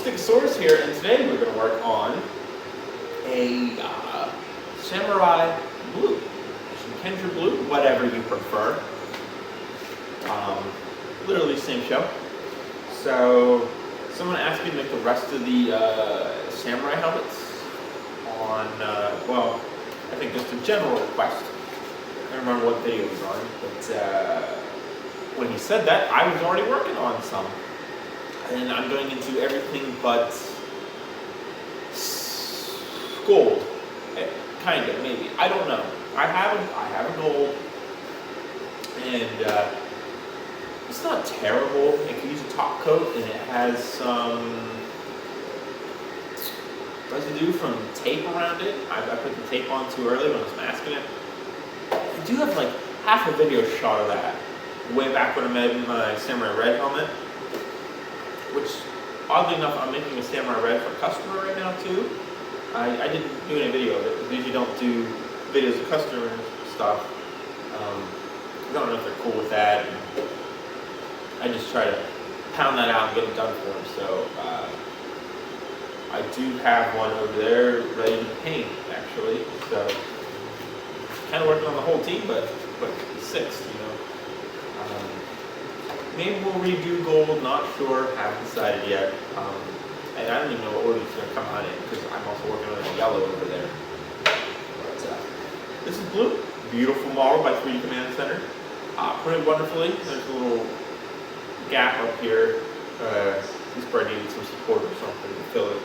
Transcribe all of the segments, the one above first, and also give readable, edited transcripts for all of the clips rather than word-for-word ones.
Stegosaurus here, and today we're going to work on a Samurai Blue, Shinkendra Blue, whatever you prefer. Literally same show. So someone asked me to make the rest of the Samurai helmets on, well, I think just a general request. I don't remember what video it was on, but when he said that, I was already working on some. And I'm going into everything but gold. Kind of, maybe. I don't know. I have a gold. And it's not terrible. It can use a top coat, and it has some residue from tape around it. I put the tape on too early when I was masking it. I do have like half a video shot of that way back when I made my Samurai Red helmet, which oddly enough I'm making a Samurai Red for a customer right now too. I didn't do any video of it because I usually don't do videos of customer stuff. I don't know if they're cool with that. I just try to pound that out and get it done for them. So I do have one over there ready to paint actually. So kind of working on the whole team, but six, you know. Maybe we'll redo gold, not sure, haven't decided yet. And I don't even know what order it's going to come out in because I'm also working on a yellow over there. But this is blue, beautiful model by 3D Command Center. Printed wonderfully. There's a little gap up here. This probably needed some support or something to fill it.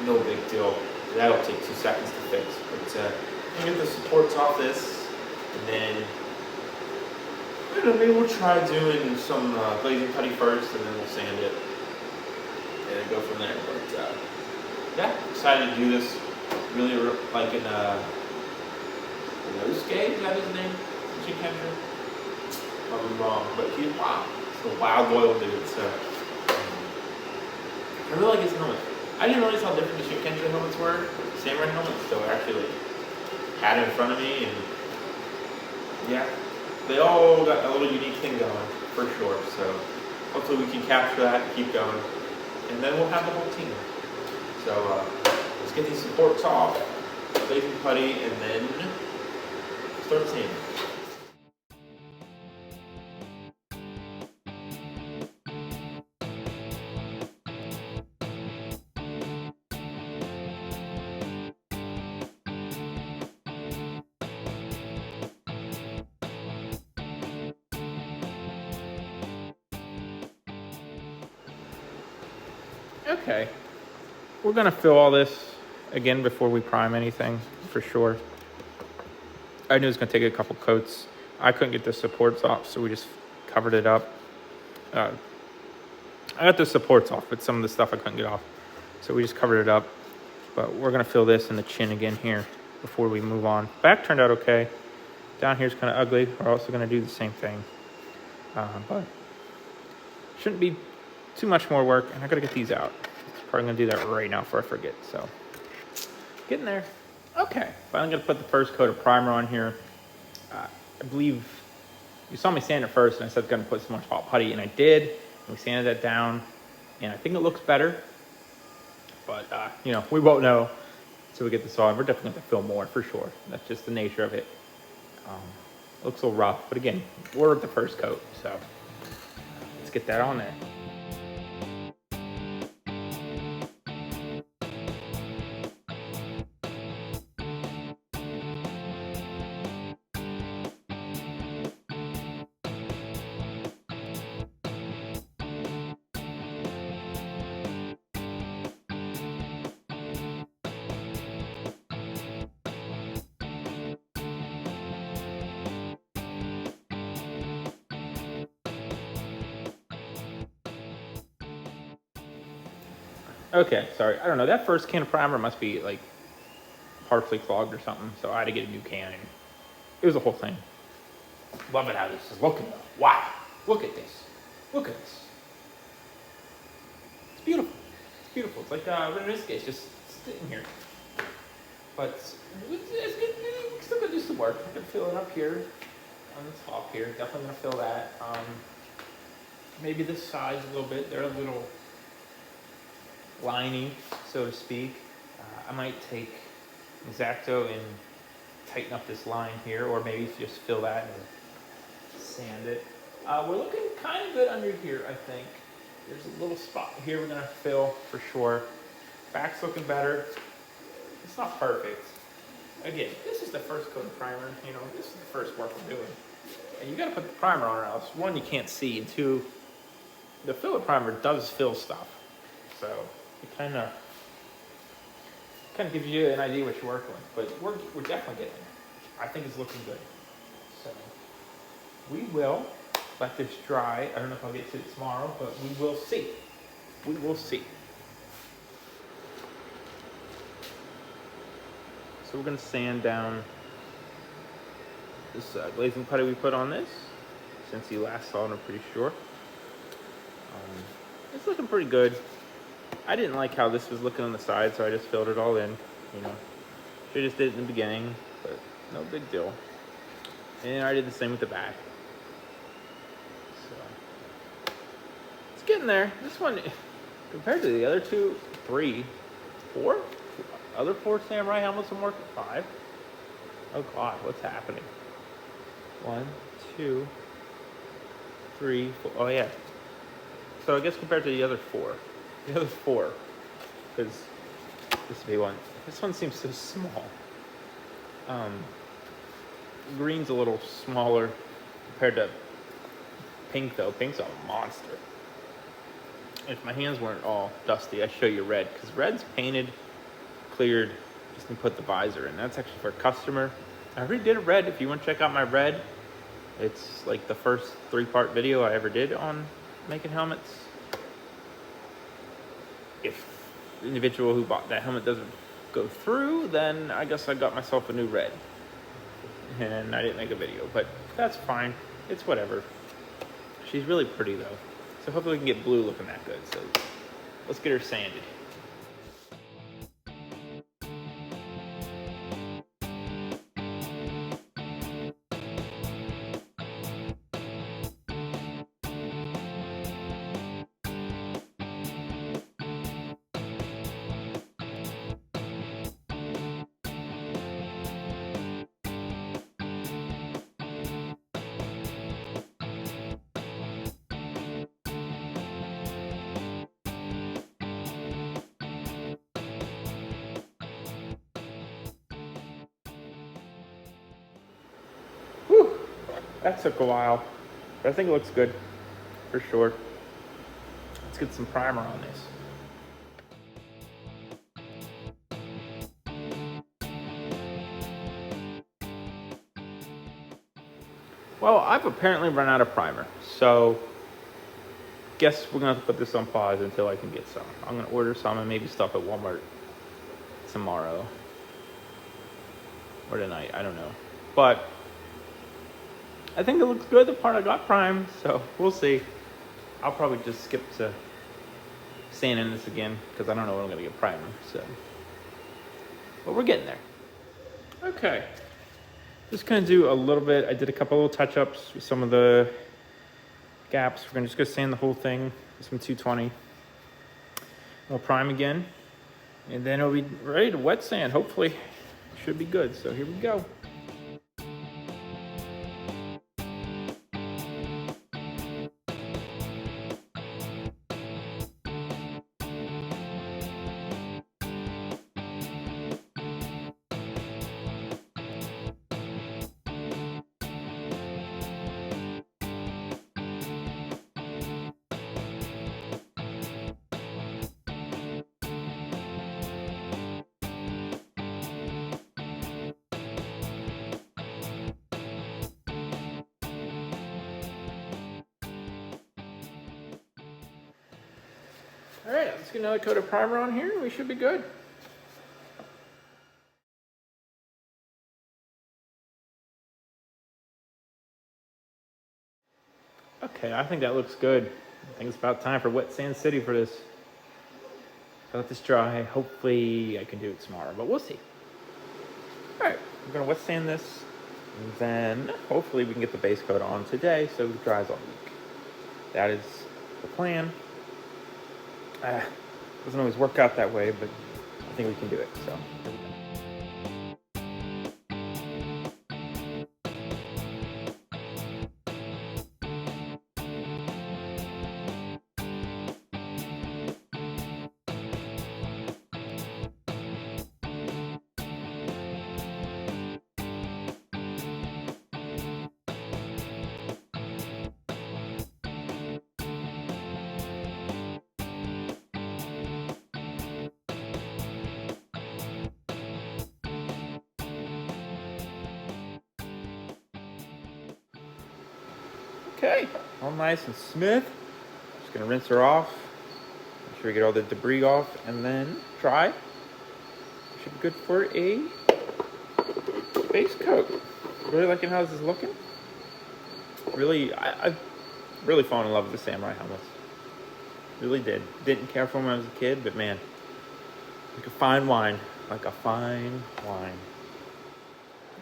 No big deal. That'll take 2 seconds to fix. But I'm going to get the supports off this, and then I don't know, maybe we'll try doing some glazing putty first, and then we'll sand it, and then go from there. But yeah, excited to do this. Really like in Nosuke, is that his name? Shinkendra? Probably wrong, but he's wow. It's a wild loyal dude. So I really like his helmet. I didn't notice how different the Shinkendra helmets were, the Samurai helmets. So I actually like had it in front of me, and yeah, they all got a little unique thing going for sure. So hopefully we can capture that and keep going, and then we'll have the whole team. So let's get these supports off, glazing putty, and then start sanding. Okay, we're gonna fill all this again before we prime anything, for sure. I knew it was gonna take a couple coats. I couldn't get the supports off, so we just covered it up. I got the supports off, but some of the stuff I couldn't get off, so we just covered it up. But we're gonna fill this in the chin again here before we move on. Back turned out okay. Down here's kind of ugly. We're also gonna do the same thing, but shouldn't be too much more work, and I gotta get these out. Probably gonna do that right now before I forget. So getting there. Okay, finally gonna put the first coat of primer on here. I believe you saw me sand it first, and I said I'm gonna put some more hot putty, and I did. And we sanded that down, and I think it looks better. But you know, we won't know until we get this on. We're definitely gonna fill more for sure. That's just the nature of it. It looks a little rough, but again, we're at the first coat, so let's get that on there. Okay, sorry. I don't know. That first can of primer must be like partially clogged or something, so I had to get a new can. And it was a whole thing. Love it how this is looking though. Wow. Look at this. Look at this. It's beautiful. It's beautiful. It's like Reminisce, it's just sitting here. But it's good. We're still gonna do some work. I'm gonna fill it up here on the top here. Definitely gonna fill that. Maybe the sides a little bit. They're a little liney, so to speak. I might take X-Acto and tighten up this line here, or maybe just fill that and sand it. We're looking kind of good under here, I think. There's a little spot here we're gonna fill for sure. Back's looking better. It's not perfect. Again, this is the first coat of primer, you know, this is the first work we're doing. And you gotta put the primer on or else, one, you can't see, and two, the filler primer does fill stuff. So it kind of gives you an idea what you're working with, but we're definitely getting there. I think it's looking good. So we will let this dry. I don't know if I'll get to it tomorrow, but we will see. We will see. So we're gonna sand down this glazing putty we put on this, since you last saw it, I'm pretty sure. It's looking pretty good. I didn't like how this was looking on the side, so I just filled it all in, you know. Should just did it in the beginning, but no big deal. And I did the same with the back. So it's getting there. This one, compared to the other two, 3, 4, other 4 samurai helmets I'm working 5. Oh God, what's happening? 1, 2, 3, 4. Oh yeah. So I guess compared to the other 4, because this would be one. This one seems so small. Green's a little smaller compared to pink though. Pink's a monster. If my hands weren't all dusty, I'd show you red, because red's painted, cleared, just to put the visor in. That's actually for a customer. I already did a red. If you want to check out my red, it's like the first 3-part video I ever did on making helmets. If the individual who bought that helmet doesn't go through, then I guess I got myself a new red. And I didn't make a video, but that's fine. It's whatever. She's really pretty though. So hopefully we can get blue looking that good. So let's get her sanded. Whew, that took a while, but I think it looks good, for sure. Let's get some primer on this. Well, I've apparently run out of primer, so guess we're gonna have to put this on pause until I can get some. I'm gonna order some and maybe stuff at Walmart tomorrow or tonight, I don't know. But I think it looks good, the part I got primed, so we'll see. I'll probably just skip to sanding this again, because I don't know when I'm gonna get primer, so. But we're getting there. Okay. Just gonna do a little bit. I did a couple little touch-ups with some of the gaps. We're gonna just go sand the whole thing with some 220. We'll prime again, and then it'll be ready to wet sand. Hopefully, should be good. So here we go. All right, let's get another coat of primer on here and we should be good. Okay, I think that looks good. I think it's about time for Wet Sand City for this. Let this dry. Hopefully I can do it tomorrow, but we'll see. All right, we're gonna wet sand this, and then hopefully we can get the base coat on today so it dries all week. That is the plan. Doesn't always work out that way, but I think we can do it, so. Here we go. Okay, all nice and smooth. Just gonna rinse her off. Make sure we get all the debris off and then dry. Should be good for a base coat. Really liking how this is looking. Really, I've really fallen in love with the samurai helmets. Really did. Didn't care for them when I was a kid, but man, like a fine wine. Like a fine wine.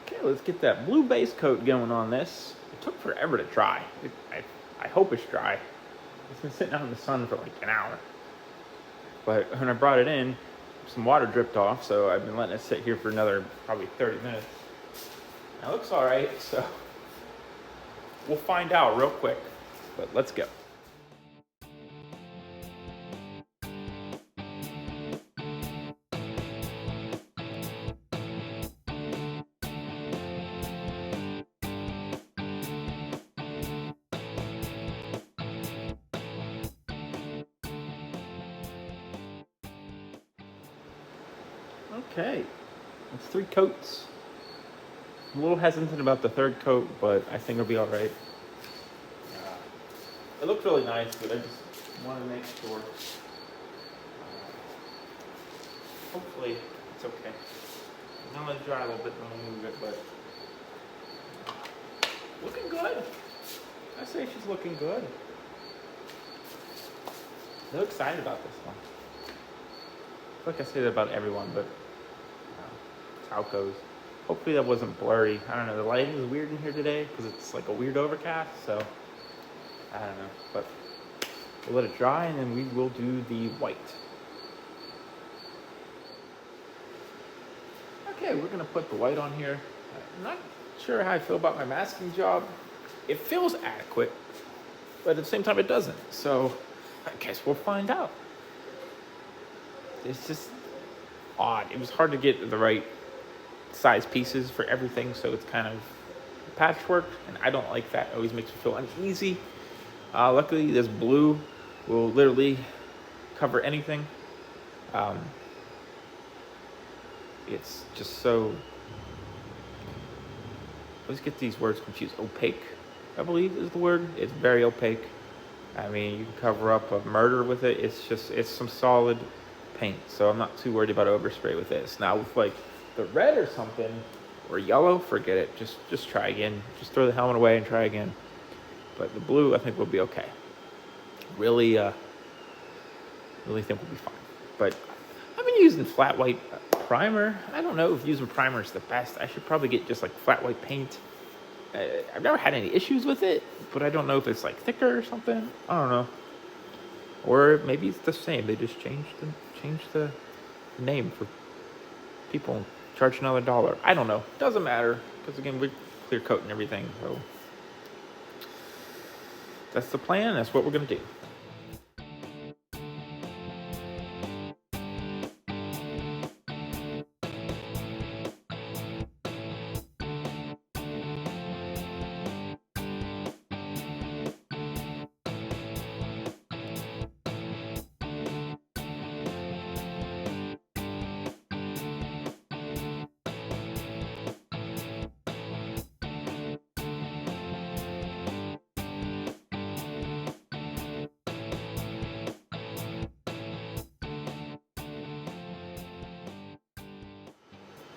Okay, let's get that blue base coat going on this. It took forever to dry. I hope it's dry. It's been sitting out in the sun for like an hour. But when I brought it in, some water dripped off, so I've been letting it sit here for another probably 30 minutes. Now it looks all right, so we'll find out real quick. But let's go. Okay, it's 3 coats. I'm a little hesitant about the 3rd coat, but I think it'll be all right. It looks really nice, but I just want to make sure. Hopefully, it's okay. I'm gonna let it dry a little bit, then we'll move it, but looking good. I say she's looking good. I'm excited about this one. I feel like I say that about everyone, but that's how it goes. Hopefully that wasn't blurry. I don't know, the lighting is weird in here today because it's like a weird overcast, so I don't know. But we'll let it dry and then we will do the white. Okay, we're gonna put the white on here. I'm not sure how I feel about my masking job. It feels adequate, but at the same time it doesn't. So I guess we'll find out. It's just odd. It was hard to get the right size pieces for everything, so it's kind of patchwork, and I don't like that. It always makes me feel uneasy. Luckily, this blue will literally cover anything. It's just so, I always get these words confused. Opaque, I believe is the word. It's very opaque. I mean, you can cover up a murder with it. It's some solid paint, so I'm not too worried about overspray with this. Now with like the red or something, or yellow, forget it. Just try again. Just throw the helmet away and try again. But the blue, I think, will be okay. Really think we'll be fine. But I've been using flat white primer. I don't know if using primer is the best. I should probably get just like flat white paint. I've never had any issues with it, but I don't know if it's like thicker or something. I don't know. Or maybe it's the same. They just changed the name for people and charge another $1. I don't know. Doesn't matter, because again, we're clear coating everything. So that's the plan. That's what we're gonna do.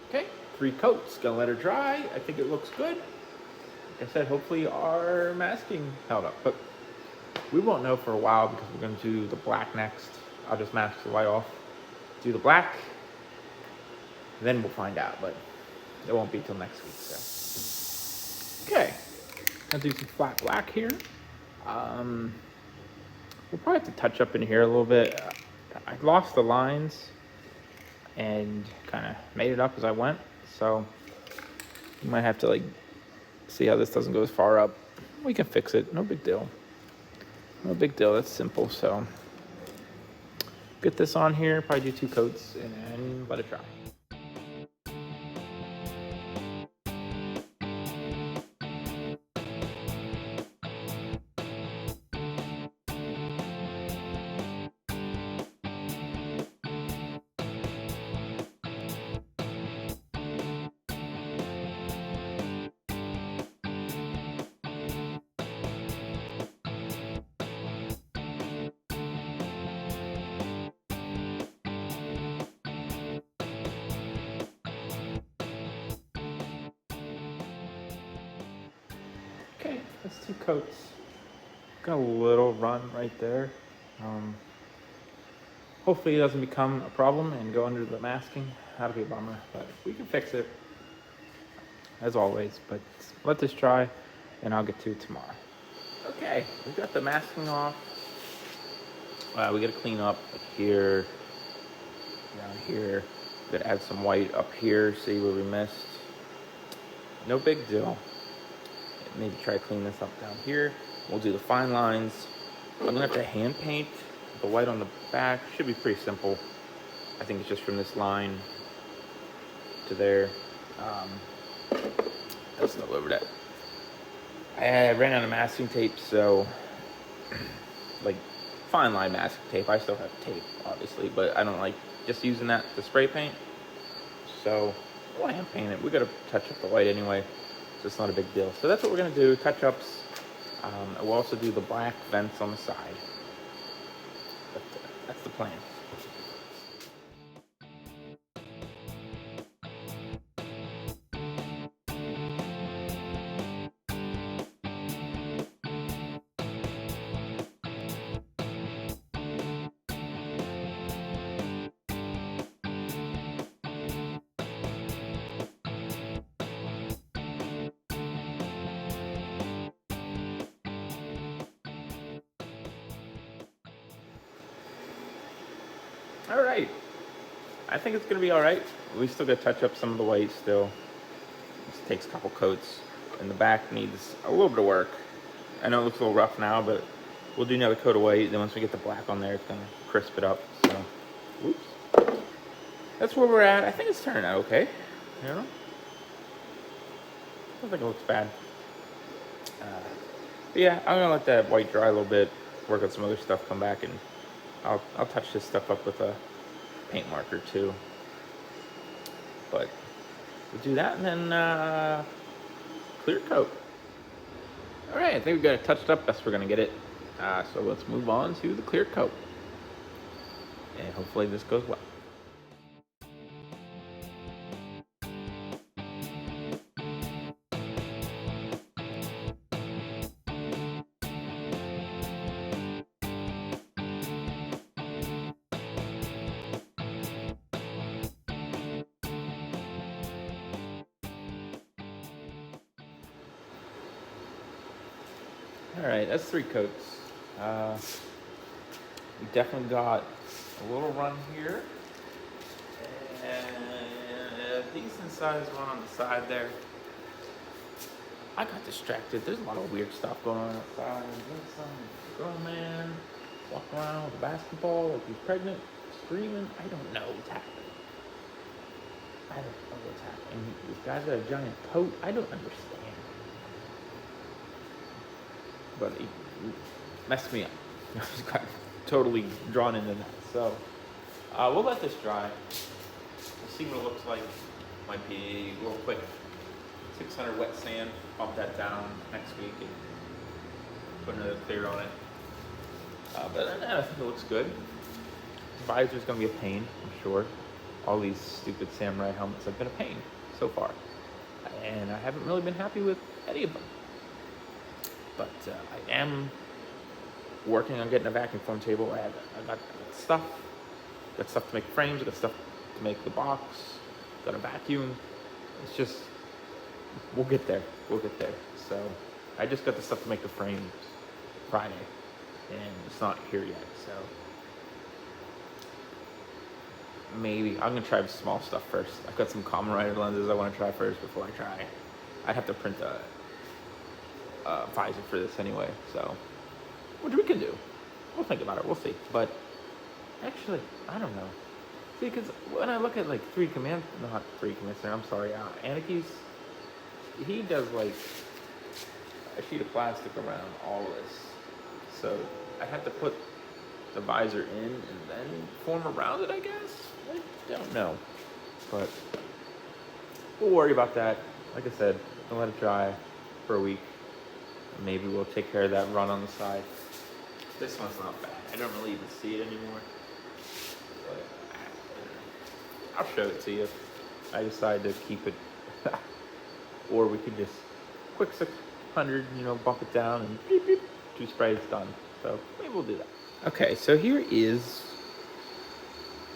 Okay, 3 coats. Gonna let her dry. I think it looks good. Like I said, hopefully our masking held up, but we won't know for a while because we're gonna do the black next. I'll just mask the white off, do the black, then we'll find out, but it won't be till next week, so. Okay, I'll do some flat black here. We'll probably have to touch up in here a little bit. I I lost the lines and kind of made it up as I went. So you might have to like see how this doesn't go as far up. We can fix it, no big deal. No big deal, that's simple. So get this on here, probably do 2 coats and let it dry. Okay, that's 2 coats. Got a little run right there. Hopefully it doesn't become a problem and go under the masking. That'll be a bummer, but we can fix it as always. But let this dry and I'll get to it tomorrow. Okay, we got the masking off. We gotta clean up here, down here. We gotta add some white up here, see where we missed. No big deal. Maybe try to clean this up down here. We'll do the fine lines. I'm gonna have to hand paint the white on the back. Should be pretty simple. I think it's just from this line to there. That's not over that. I ran out of masking tape, so like fine line masking tape. I still have tape, obviously, but I don't like just using that to spray paint. So we'll hand paint it. We gotta touch up the white anyway, so it's not a big deal. So that's what we're gonna do, touch ups. We'll also do the black vents on the side. But that's the plan. All right, I think it's gonna be all right. We still gotta touch up some of the white still. This takes a couple coats, and the back needs a little bit of work. I know it looks a little rough now, but we'll do another coat of white. Then once we get the black on there, it's gonna crisp it up. So, whoops. That's where we're at. I think it's turning out okay. You know, I don't think it looks bad. But yeah, I'm gonna let that white dry a little bit. Work on some other stuff. Come back and I'll touch this stuff up with a paint marker too. But we'll do that and then clear coat. All right, I think we got it touched up. That's where we're gonna get it. So let's move on to the clear coat. And hopefully this goes well. All right, that's 3 coats. We definitely got a little run here and a decent sized one on the side there. I got distracted. There's a lot of weird stuff going on outside. There's some grown man walking around with a basketball like he's pregnant, screaming. I don't know what's happening. I don't know what's happening. This guy's got a giant coat. I don't understand. But he messed me up. I was got totally drawn into that. So we'll let this dry. We'll see what it looks like. Might be a little quick 600 wet sand. Pump that down next week and put another clear on it. But I think it looks good. The visor's gonna be a pain, I'm sure. All these stupid samurai helmets have been a pain so far, and I haven't really been happy with any of them. But I am working on getting a vacuum foam table. I got stuff to make frames. I got stuff to make the box. Got a vacuum. It's just, we'll get there. So I just got the stuff to make the frames Friday, and it's not here yet. So maybe I'm gonna try small stuff first. I've got some common rider lenses I want to try first before I try. I'd have to print a visor for this anyway, so which we can do. We'll think about it. We'll see. But actually, I don't know. See, because when I look at like I'm sorry, Anaki's, he does like a sheet of plastic around all this, so I have to put the visor in and then form around it, I guess. I don't know, but we'll worry about that. Like I said, I'll let it dry for a week. Maybe we'll take care of that run on the side. This one's not bad. I don't really even see it anymore. But I'll show it to you. I decided to keep it, or we could just quick 600, bump it down and beep, beep, 2 sprays done. So maybe we'll do that. Okay, so here is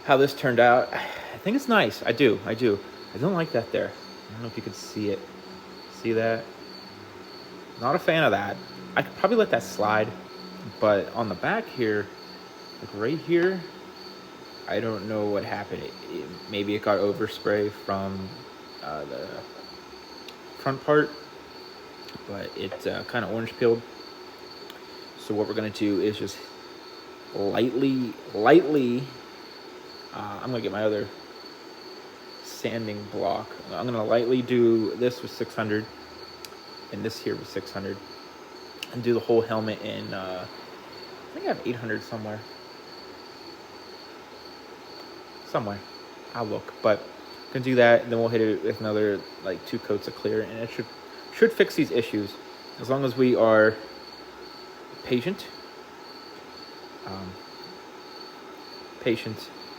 how this turned out. I think it's nice. I do. I don't like that there. I don't know if you could see it. See that? Not a fan of that. I could probably let that slide, but on the back here, like right here, I don't know what happened. Maybe it got overspray from the front part, but it kind of orange peeled. So what we're gonna do is just lightly, I'm gonna get my other sanding block. I'm gonna lightly do this with 600 and this here with 600 and do the whole helmet in, I think I have 800 somewhere. I'll look, but I'm gonna do that, and then we'll hit it with another like 2 coats of clear, and it should fix these issues as long as we are patient.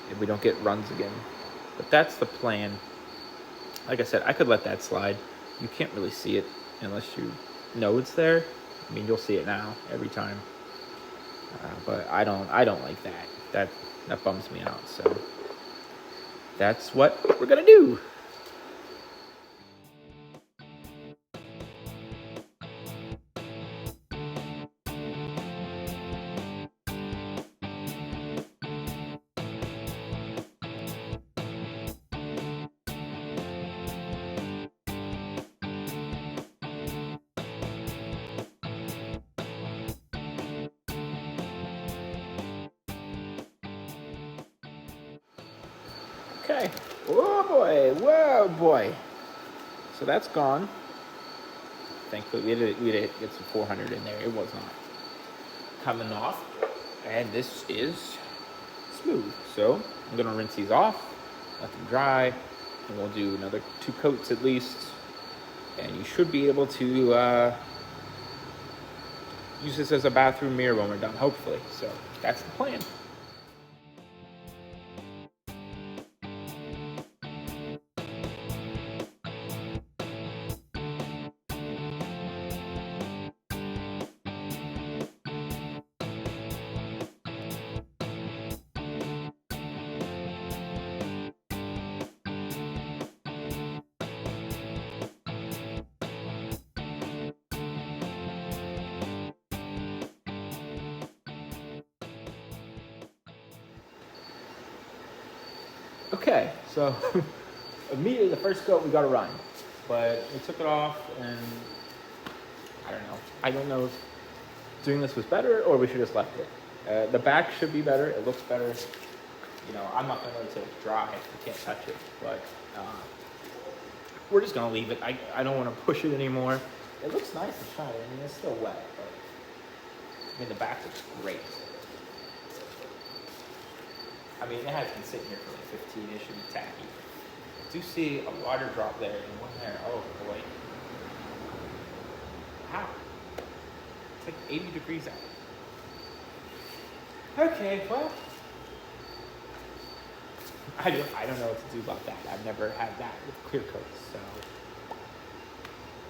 If we don't get runs again, but that's the plan. Like I said, I could let that slide. You can't really see it unless you know it's there. I mean, you'll see it now every time, but I don't like that bums me out. So that's what we're gonna do. Okay. Whoa boy. So that's gone. Thankfully, we did get some 400 in there. It was not coming off. And this is smooth. So I'm gonna rinse these off, let them dry, and we'll do another 2 coats at least. And you should be able to use this as a bathroom mirror when we're done, hopefully. So that's the plan. Okay, so immediately the first coat we got to run, but we took it off, and I don't know if doing this was better or we should just left it. The back should be better. It looks better. I'm not gonna let it till it's dry. I can't touch it, but we're just gonna leave it. I don't want to push it anymore. It looks nice and shiny. I mean, it's still wet, but the back looks great. I mean, it has been sitting here for like 15. It should be tacky. I do see a water drop there and one there. Oh boy. Wow. It's like 80 degrees out. Okay, well, I don't know what to do about that. I've never had that with clear coats, so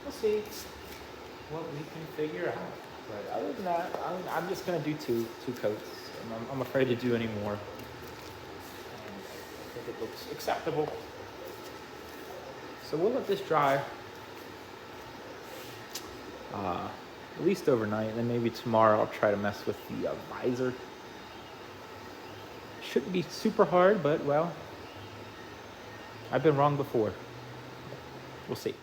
we'll see what we can figure out. But other than that, I'm just gonna do two coats. I'm afraid to do any more. I think it looks acceptable. So we'll let this dry at least overnight, and then maybe tomorrow I'll try to mess with the visor. Shouldn't be super hard, but well, I've been wrong before. We'll see.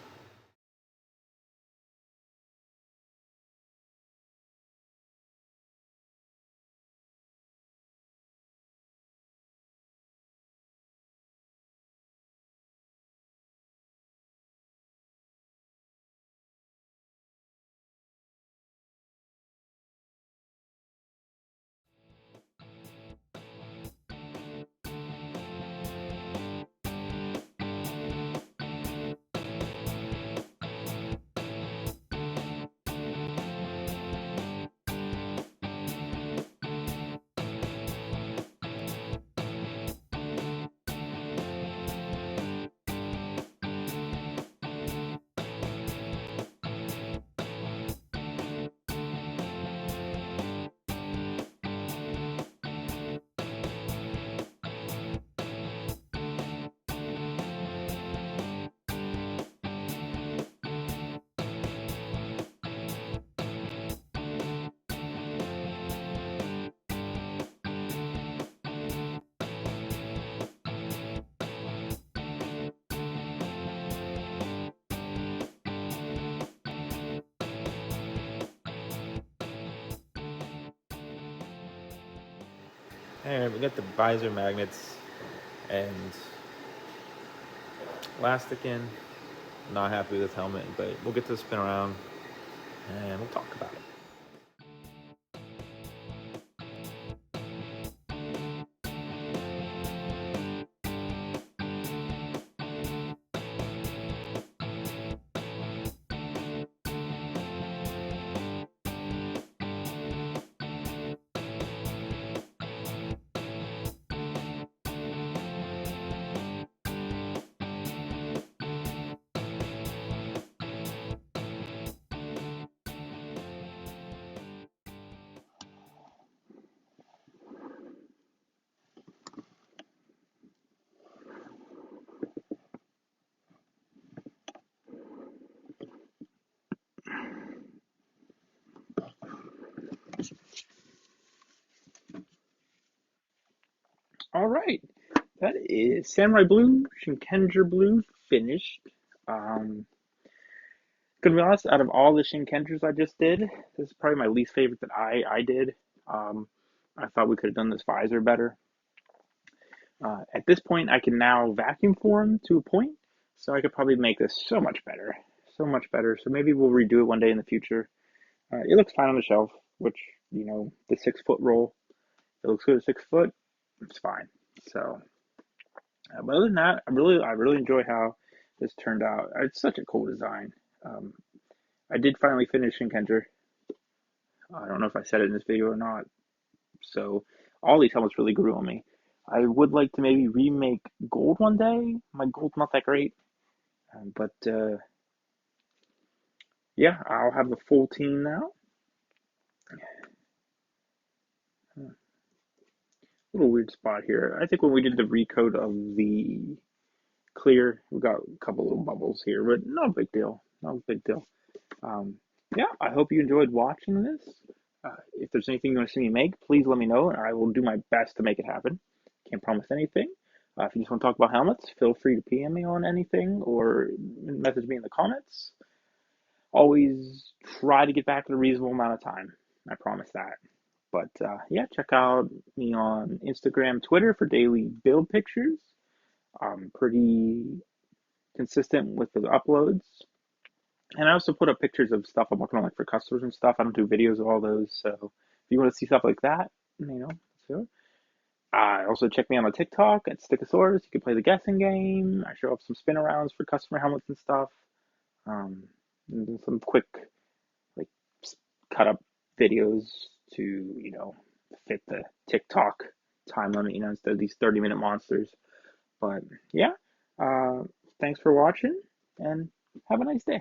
Alright, we got the visor magnets and elastic in. Not happy with this helmet, but we'll get this spin around and we'll talk about it. All right, that is Samurai Blue, Shinkenger Blue finished. Um, Gonna be honest, out of all the Shinkengers I just did, this is probably my least favorite that I did. Um, I thought we could have done this visor better. At this point, I can now vacuum form to a point, so I could probably make this so much better, so much better. So maybe we'll redo it one day in the future. It looks fine on the shelf, which the 6 foot roll. It looks good at 6 foot. It's fine. So, but other than that, I really enjoy how this turned out. It's such a cool design. Um, I did finally finish Shinkenger. I don't know if I said it in this video or not. So all these helmets really grew on me. I would like to maybe remake gold one day. My gold's not that great, but yeah, I'll have the full team now. Little weird spot here. I think when we did the recoat of the clear, we got a couple little bubbles here, but no big deal. No big deal. Um, yeah, I hope you enjoyed watching this. If there's anything you want to see me make, please let me know, and I will do my best to make it happen. Can't promise anything. If you just want to talk about helmets, feel free to PM me on anything or message me in the comments. Always try to get back in a reasonable amount of time. I promise that. But yeah, check out me on Instagram, Twitter for daily build pictures. I'm pretty consistent with the uploads. And I also put up pictures of stuff I'm working on, like for customers and stuff. I don't do videos of all those. So if you want to see stuff like that, so. Also check me out on TikTok at Stickosaurus. You can play the guessing game. I show up some spin arounds for customer helmets and stuff. Um, and some quick, like, cut up videos to, fit the TikTok time limit, instead of these 30-minute monsters. But yeah, uh, thanks for watching and have a nice day.